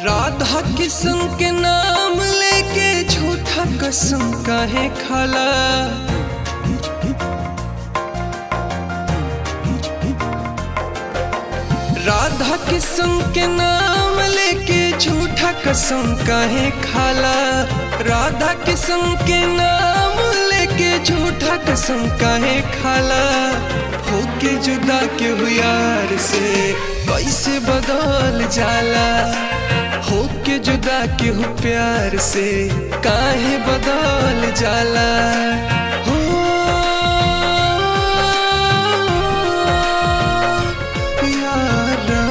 राधा किशन के नाम लेके झूठा कसम काहे खाला। राधा किशन के नाम लेके झूठा कसम काहे खाला। राधा किशन के नाम लेके झूठा कसम काहे खाला। होके जुदा के यार से कैसे बदल जाला। होके जुदा के प्यार से काहे बदल जाला। हो यारा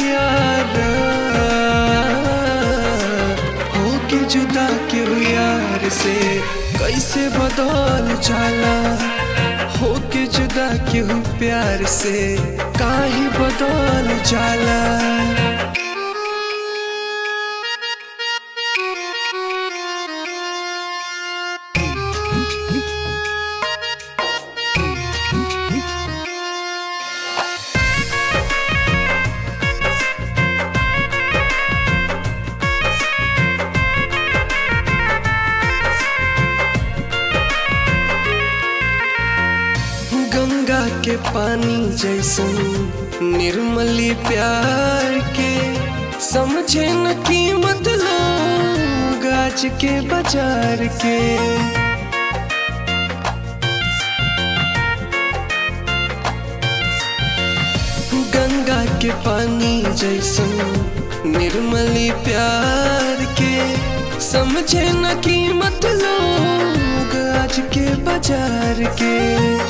यारा होके जुदा के यार से कैसे बदल जाला। होके जुदा के प्यार से काहे बदल जाला। गंगा के पानी जैसन निर्मली प्यार के समझे न कीमत लोग आज के बाजार के। गंगा के पानी जैसन निर्मली प्यार के समझे न कीमत लोग आज के बाजार के।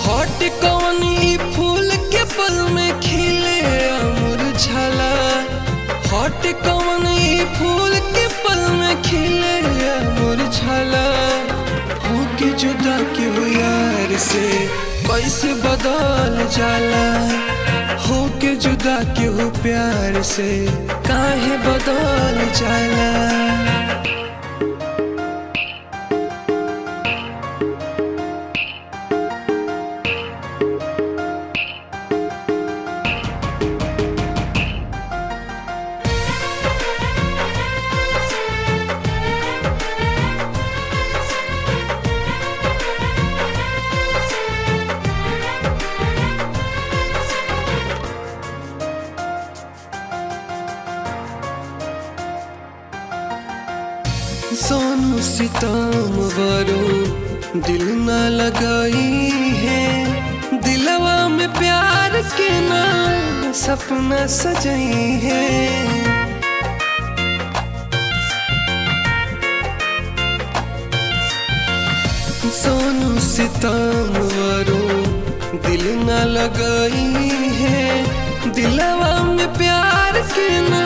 हॉट कौन ई फूल के पल में खिले मुरझाला। हॉट कौन ई फूल के पल में खिले मुरझाला। होके जुदा के यार से कैसे बदल जाला। होके जुदा के प्यार से काहे बदल जाला। सोनू सितम वरो दिल न लगाई है। दिलवा में प्यार के ना सपना सजाई है। सोनू सितम वरो दिल न लगाई है। दिलवा में प्यार के ना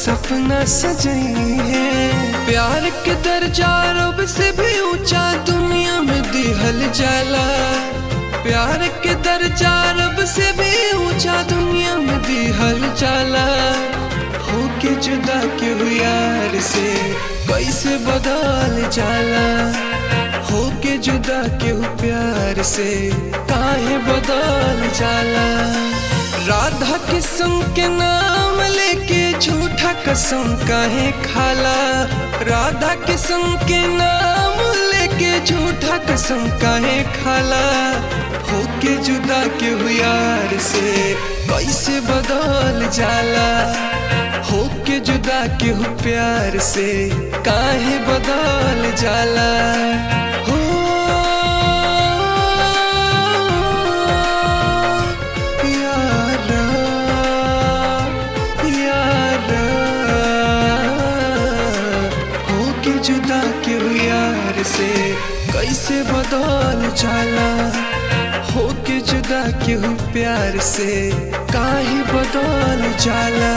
सपना सजाई है। प्यार के दर्जा रब से भी ऊंचा दुनिया में दिहल जाला। प्यार के दर्जा रब से भी ऊंचा दुनिया में दिहल जाला। होके जुदा के यार से कैसे बदल जाला। होके जुदा के प्यार से काहे बदल जाला। राधा किशन के नाम लेके झूठा कसम काहे खाला। राधा किशन के नाम लेके झूठा कसम काहे खाला। होके जुदा के यार से कैसे बदल जाला। होके जुदा के प्यार से काहे बदल जाला। हो जुदा के यार से कैसे बदल जाला। होके जुदा के प्यार से काहे बदल जाला।